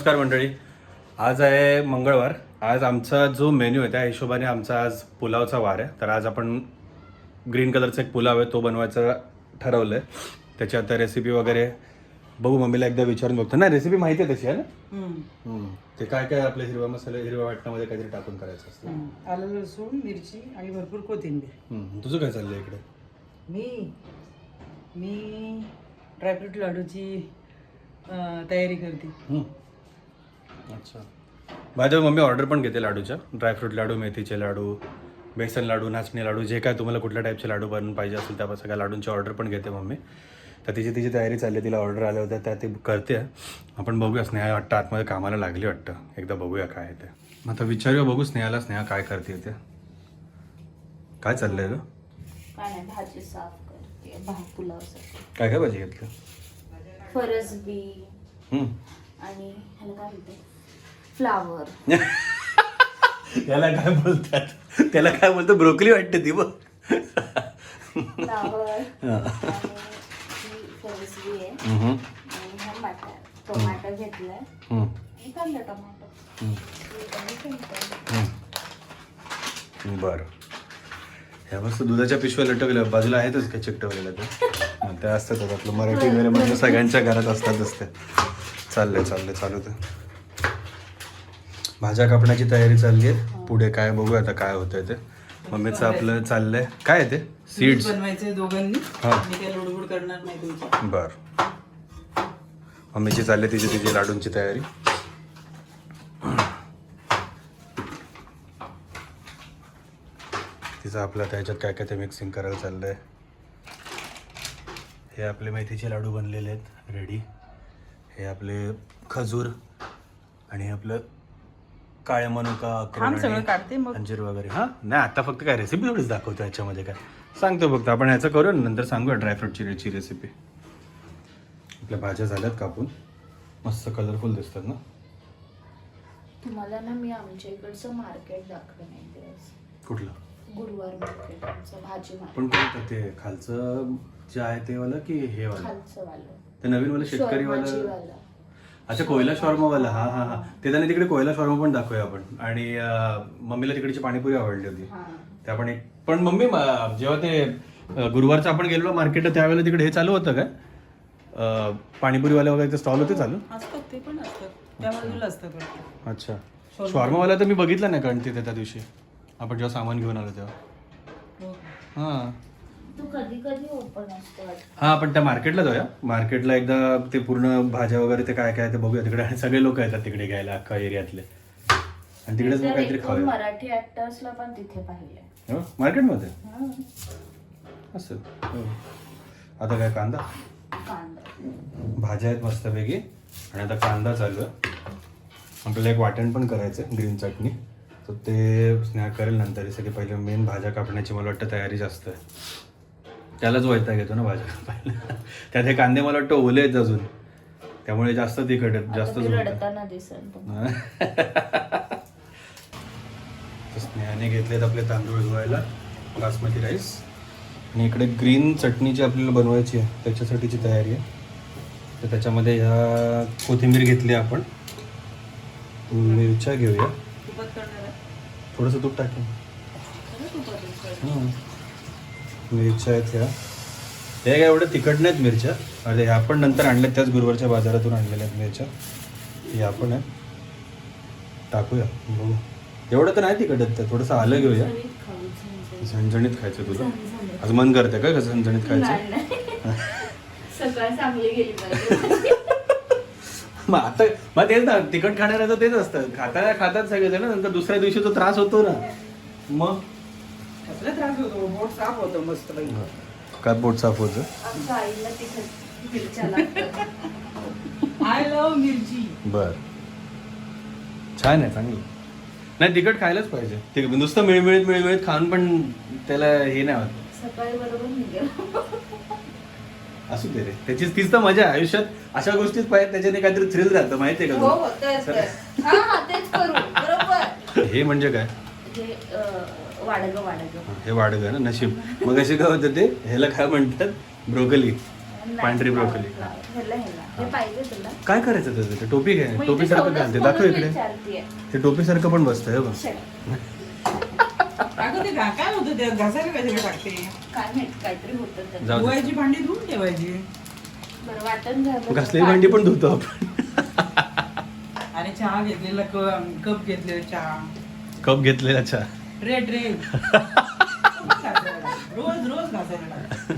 नमस्कार मंडळी. आज आहे मंगळवार. आज आमचा जो मेन्यू आहे त्या हिशोबाने आमचा आज पुलावचा वार आहे. तर आज आपण ग्रीन कलरचा एक पुलाव आहे तो बनवायचं ठरवलं आहे. त्याची आता रेसिपी वगैरे बघू, मम्मीला एकदा विचारून बघतो. ना रेसिपी माहिती आहे तशी आहे ना. ते काय काय आपले हिरवा मसाले हिरव्या वाटणामध्ये काहीतरी टाकून करायचं असतं. आलं लसूण मिरची आणि भरपूर कोथिंबीर. तुझं काय चाललंय इकडे? मी ड्रायफ्रूट लाडूची तयारी करते. अच्छा. माझ्या मम्मी ऑर्डर पण घेते लाडूच्या. ड्रायफ्रूट लाडू, मेथीचे लाडू, बेसन लाडू, नाचणी लाडू, जे काय तुम्हाला कुठल्या टाईपचे लाडू बनवून पाहिजे असेल त्या सगळ्या लाडूंची ऑर्डर पण घेते मम्मी. तर तिची तयारी चालली आहे. तिला ऑर्डर आल्या होत्या त्या ती करते. आपण बघूया. स्नेहा वाटतं आतमध्ये कामाला लागली वाटतं. एकदा बघूया काय आहे ते. मग आता विचारूया, बघू स्नेहाला. स्नेहा काय करते ते. काय चाललंय ग? काय नाही, भाजी साफ करते पुलावसाठी. काय काय भाजी घेतलं? फरसबी आणि ह्याला काय म्हणते, फ्लावर. याला काय बोलतात? त्याला काय बोलतो? ब्रोकली वाटते ती बघ. फ्लावर आणि फरसबी आहे आणि हा टोमॅटो घेतलाय आणि कांदा टोमॅटो. बरं. ह्या मस्त दुधाच्या पिशव्या लटकल्या बाजूला आहेतच का चिकटवलेल्या त्या? त्या असतातच. आपलं मराठी वगैरे म्हणजे सगळ्यांच्या घरात असतातच ते. चालू ते. भाज्या कापण्याची तयारी चालली आहे. पुढे काय बघू आता काय होतंय ते. मम्मीचं आपलं चाललंय. काय आहे ते? सीड्स बनवायचे दोघांनी. मी काही लोडगुड करणार नाही तुमची. बर. मम्मीची चालली तिची लाडूंची तयारी. तिचं आपलं त्याच्यात काय काय ते मिक्सिंग करायला चाललंय. हे आपले मेथीचे लाडू बनलेले आहेत रेडी. हे आपले खजूर आणि आपलं काळे मनुका, सगळं काढते मग अंजीर वगैरे. हां नाही, आता फक्त काय रेसिपी थोडीच दाखवतो याच्यामध्ये. काय सांगतो फक्त आपण ह्याचं करूया नंतर सांगूया ड्रायफ्रूटची रेसिपी. आपल्या भाज्या झाल्यात कापून. मस्त कलरफुल दिसतात ना. तुम्हाला ना मी आमच्या इकडचं मार्केट दाखवलं नाही दिवस. कुठलं? गुरुवार मार्केट, आमचं भाजी मार्केट. पण कोणतं ते खालचं जे आहे ते वाला की हे वाला? खालचं वालं, ते नवीन वाला शेतकरी वाला. शॉर्माजीवाला. अच्छा, कोयला शॉर्मावाला. हा. ते त्याने तिकडे कोयला शॉर्मा पण दाखवूया आपण. आणि मम्मीला तिकडची पाणीपुरी आवडली होती. ते आपण एक पण मम्मी जेव्हा ते गुरुवारचं आपण गेलो मार्केट त्यावेळेला तिकडे हे चालू होतं काय? पाणीपुरीवाले वगैरे ते स्टॉल होते चालू? असतात, ते पण असतात त्या बाजूला असतात. अच्छा. शॉर्मावाला तर मी बघितला नाही कारण तिथे त्या दिवशी आपण जेव्हा सामान घेऊन आलो तेव्हा. हां तू कधी कधी ओपन असतो. हां, आपण त्या मार्केटला जाऊया. मार्केटला एकदा ते पूर्ण भाज्या वगैरे ते काय काय ते बघूया तिकडे. आणि सगळे लोक येतात तिकडे घ्यायला अख्खा एरियातले. आणि तिकडेच मग काहीतरी खाऊया. मराठी ऍक्टर्सला पण तिथे पाहिले मार्केटमध्ये असं. आता काय कांदा भाज्या आहेत मस्तपैकी. आणि आता कांदा चालू आहे. आपल्याला एक वाटण पण करायचं ग्रीन चटणी. तर ते स्नेहा करेल नंतर. सगळे पहिले मेन भाज्या कापण्याची मला वाटतं तयारी जास्त आहे. त्यालाच वैताग घेतो ना भाज्या कापायला. त्यात हे कांदे मला वाटतं ओले आहेत अजून, त्यामुळे जास्त तिखट आहेत. जास्त रडताना दिसेल. स्नेहाने घेतलेत आपले तांदूळ धुवायला, बासमती राईस. आणि इकडे ग्रीन चटणी जी आपल्याला बनवायची आहे त्याच्यासाठीची तयारी आहे. तर त्याच्यामध्ये ह्या कोथिंबीर घेतली आपण. मिरच्या घेऊया. थोडंसं तूप टाकेन. मिरच्या आहेत ह्या. हे काय एवढं तिखट नाहीत मिरच्या. अरे ह्या पण नंतर आणल्यात, त्याच गुरुवारच्या बाजारातून आणलेल्या आहेत मिरच्या. ह्या पण आहे. टाकूया बघू. एवढं तर नाही तिखट आहेत. थोडंसं आलं घेऊया. झणझणीत खायचं तुझं आज मन करते का झणझणीत खायचं? सकाळ चांगली गेली पाहिजे. मग आता मग तेच ना, तिखट खाणाऱ्याचं तेच असतं. खातात सगळेजण, नंतर दुसऱ्या दिवशी तो त्रास होतो ना. मग कसला त्रास होतो? पोट साफ होतं मस्त. काय पोट साफ होतं? आमच्या आईला तिखट मिरच्या लागतात. आय लव्ह मिरची. बर, छान आहे, चांगलं. नाही तिखट खायलाच पाहिजे. ते नुसतं मिळमिळीत खाऊन पण त्याला हे नाही होत. सकाळी बरोबर निघेल. असू दे रे, तीच तर मजा आहे आयुष्यात. अशा गोष्टीच पाहिजे, त्याच्याने काहीतरी थ्रिल राहतं. माहितीये का? हो तेच करू बरोबर. हे म्हणजे काय? वाडग. हे वाडग ना, नशीब. मग असे काय होतं ते, ह्याला काय म्हणतात? ब्रोकली. पांढरी ब्रोकोली. ह्याला हे पाहिजे तुला? काय करायचं त्याचं ते टोपी घ्या मग टोपीसारखं इथे घालते ठेवलंस दाखव म्हणून इकडे विचारतेय. ते टोपीसारखं पण बसतंय बघ. अगं ते काय होतं ते घासायला कशाला टाकते? काय माहित काहीतरी होतं त्यात. जाऊ दे. धुवायची भांडी धुवून ठेवायची. बरं वाटण झालं. कसली भांडी पण धुतो आपण. आणि चहा घेतलेला कप घेतलेला चहा. कप घेतलेला चहा. रेड रोज रोज घासायला लागतं.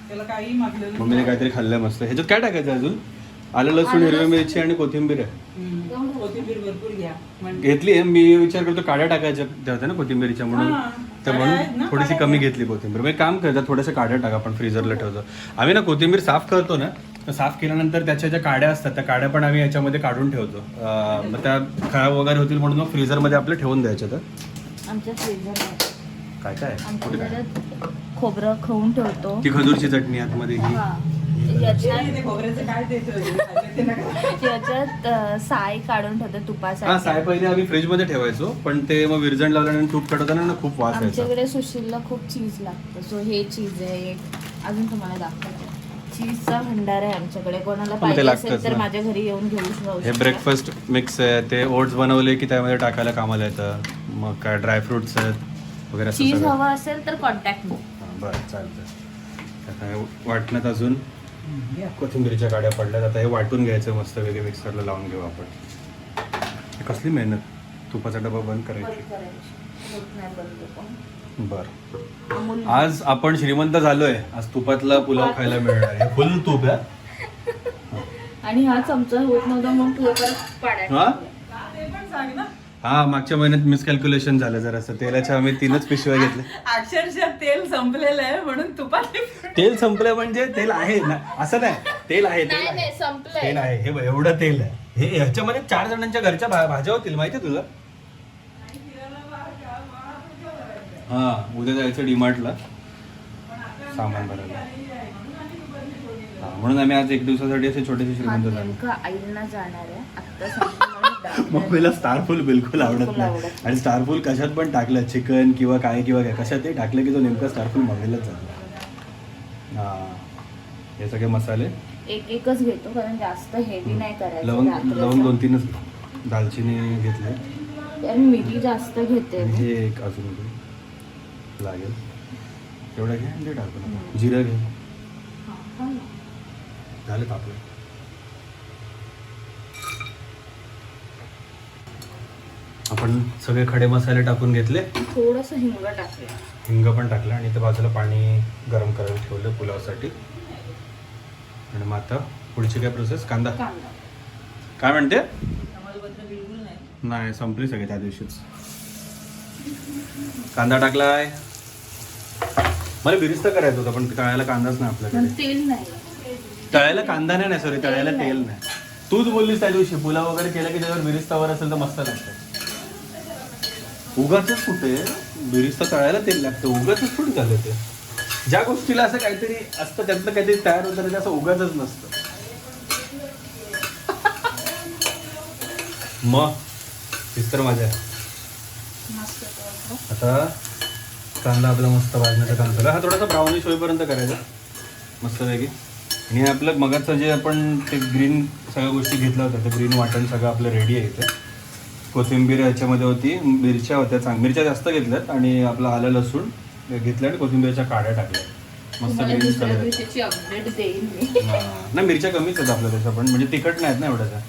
त्याला काही मागलेलं मम्मीने काहीतरी खाल्लं मस्त. ह्याच्यात काय टाकायचं अजून? आलं लसूण हिरवी मिरची आणि कोथिंबीर आहे. कोथिंबीर भरपूर घ्या म्हणजे घेतली आहे मी विचार करतो काड्या टाकायच्या त्या होत्या ना कोथिंबीरीच्या म्हणून हा, तर काड्या आहेत म्हणून ना, थोडीशी काड्या कमी आहेत. घेतली कोथिंबीर. मग एक काम करतात थोड्याशा काड्या टाका आपण फ्रीजरला ठेवतो. आम्ही ना कोथिंबीर साफ करतो ना तर साफ केल्यानंतर त्याच्या ज्या काड्या असतात त्या काड्या पण आम्ही याच्यामध्ये काढून ठेवतो. मग त्या खराब वगैरे होतील म्हणून मग फ्रीजरमध्ये आपले ठेवून द्यायच्या. तर आमच्या फ्रीजर काय काय कुठे काय आमच्या खोबरं खाऊन ठेवतो. ती खजूरची चटणी आतमध्ये ही हा याच्यात ते खोबऱ्याचं काय देतो ते नका. याच्यात साय काढून ठेवतो हा तुपासाठी. साय पहिले आम्ही फ्रीजमध्ये ठेवायचो पण ते मग विरजण लावल्यानंतर तूप काढवताना ना खूप वास यायचा. आमच्याकडे सुशीलला खूप चीज लागतं. सो हे चीज आहे एक. अजून तुम्हाला दाखवतो. चीजचा भंडार आहे आमच्याकडे. कोणाला मग ते पाहिजे लागतंच असेल तर ना. माझ्या घरी येऊन घेऊ जाऊ हे शकता. ब्रेकफास्ट मिक्स आहे ते ओट्स बनवले की त्यामध्ये टाकायला कामाला येतं. मग काय ड्रायफ्रुट्स आहेत वगैरे असं चीज सगळं. हवं असेल तर कॉन्टॅक्ट मी. हां, बरं चालतं. आता हे वाटण्यात अजून कोथिंबीरीच्या गाड्या पडल्यात. आता हे वाटून घ्यायचं मस्त वेगळे मिक्सरला लावून घेऊ आपण. हे कसली मेहनत. तुपाचा डबा बंद करायची. बंद करायची. होत नाही बंद पण. बरं अमूल आज आपण श्रीमंत झालोय. आज तुपातला पुलाव खायला मिळणार आहे. फुल तूप आहे. आणि हा चमचा होत नव्हता मग तू परत पाण्यात हा? टाकला. ते पण सांग ना. हा मागच्या महिन्यात मिसकॅल्क्युलेशन झालं जरासं. तेलाच्या आम्ही 3च पिशव्या घेतल्या. अक्षरशः तेल संपलेलं आहे म्हणून तुपात तेल संपलं म्हणजे तेल आहे ना असं नाही. तेल आहे तेल नाही आहे नाही संपलंय. तेल आहे. हे बघ, एवढं तेल आहे. हे ह्याच्यामध्ये 4 जणांच्या घरच्या भाज्या होतील माहिती तुला. हा उद्या जायचं डीमार्टला सामान भरायला. हा म्हणून आम्ही आज 1 दिवसासाठी असे छोटेसे हा श्रीमंत झालो. नेमका आईला जाणार आहे आत्ता सांगतो. मम्मीला स्टारफुल बिलकुल आवडत बिलकुल नाही. आवडत आणि स्टारफुल कशात पण टाकलं चिकन किंवा काय कशात ते टाकलं की तो नेमका स्टारफुल मम्मीलाच जातो. हा हे सगळे मसाले एक एकच घेतो कारण जास्त हेवी नाही करायचं लवंग रात्रीचं. 2-3 दालचिनी घेतले. आणि मिरी जास्त घेते आणि मी. हे एक अजून घे. लागेल तेवढं घे आणि ते टाकू नका. जिरं घे. हा. झालं आपलं. आपण सगळे खडे मसाले टाकून घेतले. थोडंसं हिंग टाकूया. हिंग पण टाकलं आणि इथं बाजूला पाणी गरम करायला ठेवलं पुलावसाठी. आणि मग आता पुढची काय प्रोसेस? कांदा. कांदा काय म्हणते? तमालपत्र बिलकुल नाही. नाही संपली सगळे त्या दिवशीच. कांदा टाकलाय. मला बिरिस्ता करायचं होतं पण तळायला कांदाच नाही पण आपल्याकडे. तेल नाही. तळायला कांदा नाही सॉरी तळायला तेल नाही. तूच बोललीस त्या दिवशी पुलाव वगैरे केला की त्याच्यावर बिरिस्तावर असेल तर मस्त लागतं. उगाच कुठे बिरिस्ता तळायला तेल लागतं. उगाच कुठे झालं ते. ज्या गोष्टीला असं काहीतरी असतं त्यातलं काहीतरी तयार होतं ते असं उगाच नसतं. मग तीच तर मजा आहे. मस्त तो. आता कांदा आपला मस्त भाजण्याचं काम झालं. हा थोडासा ब्राउनिश होईपर्यंत करायचा मस्त वेगळी. आणि हे आपलं मगाचं जे आपण ते ग्रीन सगळ्या गोष्टी घेतल्या होत्या ते ग्रीन वाटण सगळं आपलं रेडी आहे इथे. कोथिंबीर याच्यामध्ये होती. मिरच्या होत्या मिरच्या जास्त घेतल्यात आणि आपलं आलं लसूण घेतलं आणि कोथिंबीरच्या काड्या टाकल्या. मस्त तुम्हाला ग्रीन दुसऱ्या कलर. दिवशीची अपडेट देईन मी. नाही मिरच्या कमीच आहेत आपल्या त्याच्या पण म्हणजे तिखट नाहीत ना एवढ्याचा.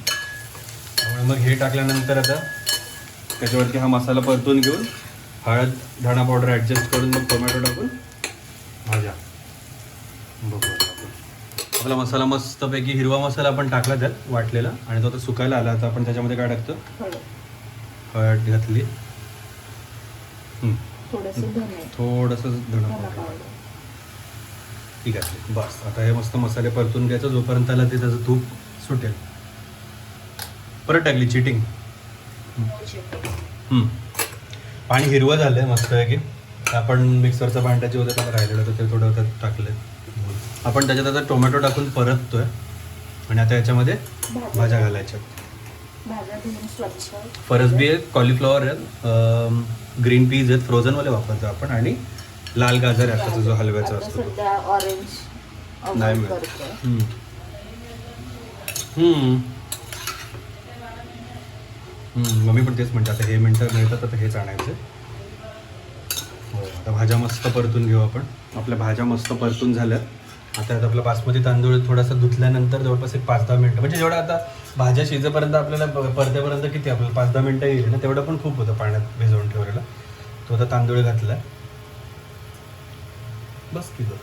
त्यामुळे मग हे टाकल्यानंतर आता त्याच्यावरती हा मसाला परतून घेऊन हळद धणा पावडर ॲडजस्ट करून मग टोमॅटो टाकून भाज्या बघू आपण. आपला मसाला मस्तपैकी हिरवा मसाला आपण टाकला त्यात वाटलेला आणि तो आता सुकायला आला. आता आपण त्याच्यामध्ये काय टाकतो? हळद घातली. थोडंसं धने. थोडंसं धणा पावडर ठीक आहे. बस आता हे मस्त मसाले परतून घ्यायचं जोपर्यंत त्याला ते त्याचं तूप सुटेल. परत टाकली चिटिंग. पाणी हिरवं झालं आहे मस्त आहे की आपण मिक्सरचं भांड्याचे होतं त्याला राहिलेलं होतं ते थोडं त्यात टाकलं. आपण त्याच्यात आता टोमॅटो टाकून परततोय आणि आता याच्यामध्ये भाज्या घालायच्या. भाज्या धुवून स्वच्छ. फरसबी आहे, कॉलीफ्लॉवर आहेत, ग्रीन पीज आहेत फ्रोझनवाले वापरतो आपण आणि लाल गाजर आहे आता जो हलव्याचा आता असतो तो. सध्या ऑरेंज नाही avoid मिळत. करतोय. मम्मी पण तेच म्हणते आता हे मिनटं मिळतात आता हेच आणायचं. हो आता भाज्या मस्त परतून घेऊ आपण. आपल्या भाज्या मस्त परतून झाल्या. आता यात आपला बासमती तांदूळ थोडासा धुतल्यानंतर जवळपास एक 5-10 मिनटं, म्हणजे जेवढा आता भाज्या शिजेपर्यंत आपल्याला परतेपर्यंत किती आपल्याला 5-10 मिनटं येईल ना, तेवढं पण खूप होतं पाण्यात भिजवून ठेवलेलं. तो आता तांदूळ घातला बस की बघ.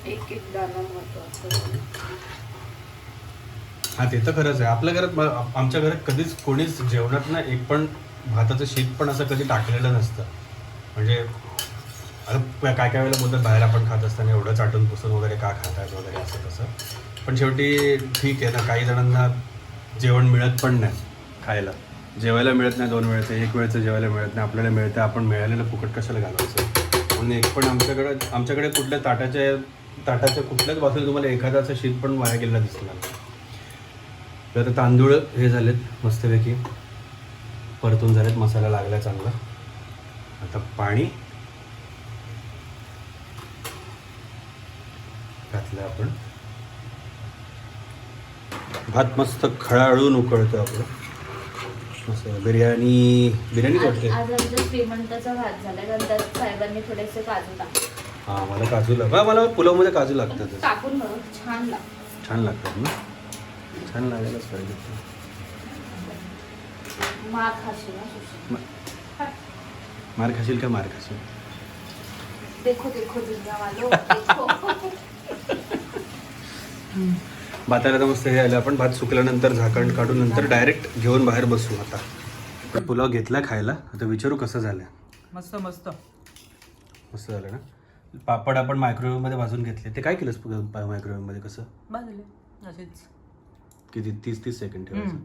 एक दाणा महत्वाचा. हा ते तर खरंच आहे. आपल्या घरात आमच्या घरात कधीच कोणीच जेवणात ना एक पण भाताचं शीत पण असं कधी टाकलेलं नसतं. म्हणजे आता काय काय वेळेला बोलतात बाहेर आपण खात असताना एवढं चाटून पुसून वगैरे का खातायत वगैरे असं तसं. पण शेवटी ठीक आहे ना, काही जणांना जेवण मिळत पण नाही खायला. जेवायला मिळत नाही 2 वेळचं, 1 वेळचं जेवायला मिळत नाही. आपल्याला मिळतं, आपण मिळालेलं फुकट कशाला घालवायचं. म्हणून एक पण आमच्याकडे कुठल्या ताटाच्या कुठल्याच बाजूला तुम्हाला एखादाचं शीत पण वाया गेलेला दिसणार नाही. तर आता तांदूळ हे झालेत मस्तपैकी परतून झालेत, मसाला लागला चांगला. आता पाणी घातलं आपण. भात मस्त खळाळून उकळतो आपलं. मस्त बिर्याणीच वाटते. आज आमचा श्रीमंताचा भात झाला, कारण त्यात साहेबांनी थोडेसे काजू टाकले. हां मला काजू मला पुलावमध्ये काजू लागतात. टाकून बघ, छान लागतं. छान लागतात ना. छान लागायलाच पाहिजे. मार खाशील ना सुशी. मार खाशील का मार खाशील. देखो देखो दुनिया वालो देखो. भाताला तर मस्त हे आलं. आपण भात सुकल्यानंतर झाकण काढून नंतर डायरेक्ट घेऊन बाहेर बसू. आता पुलाव घेतला खायला. आता विचारू कसं झालं. मस्त मस्त मस्त झालं ना. पापड आपण मायक्रोवेव्हमध्ये भाजून घेतले. ते काय केलंस मायक्रोवेव्हमध्ये कसं. भाजले असेच किती 30 सेकंड ठेवायचं.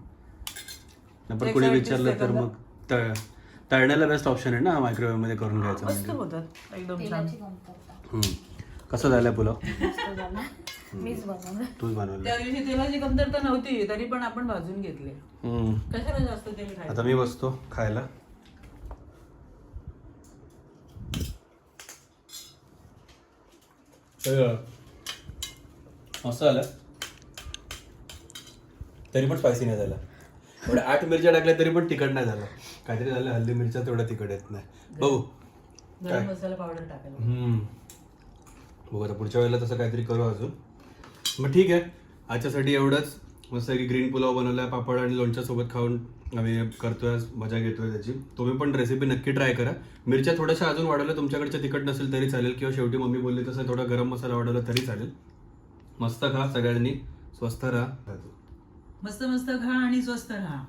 आपण एक कोणी 30 विचारलं तर सेकंद. मग तळण्याला बेस्ट ऑप्शन आहे ना मायक्रोवेव्हमध्ये करून घ्यायचं मस्त म्हणजे. होतात एकदम छान. तेलाची कमतरता. कसं झालं पुलाव. मस्त झाला. मीच बनवलं. तूच बनवलं. त्या दिवशी तेलाची कमतरता नव्हती तरी पण आपण भाजून घेतले. कशाला जास्त तेल खायचं. आता मी बसतो खायला. मस्त झालं. तरी पण स्पायसी नाही झाला. एवढ्या 8 मिरच्या टाकल्या तरी पण तिखट नाही झालं. काहीतरी झालं हल्ली मिरच्या तेवढ्या तिखट येत नाही. बघू गरम मसाला पावडर टाकायला. बघू आता पुढच्या वेळेला तसं काहीतरी करू अजून. मग ठीक आहे. आजच्यासाठी एवढंच. मस्त की ग्रीन पुलाव बनवला पापड आणि लोणच्यासोबत खाऊन आम्ही करतोय, मजा घेतोय त्याची. तुम्ही पण रेसिपी नक्की ट्राय करा. मिरच्या थोड्याशा अजून वाढवल्या, तुमच्याकडच्या तिखट नसेल तरी चालेल, किंवा शेवटी मम्मी बोलली तसं थोडा गरम मसाला वाढवला तरी चालेल. मस्त खा सगळ्यांनी, स्वस्थ राहा. मस्त मस्त खा आणि स्वस्त राहा.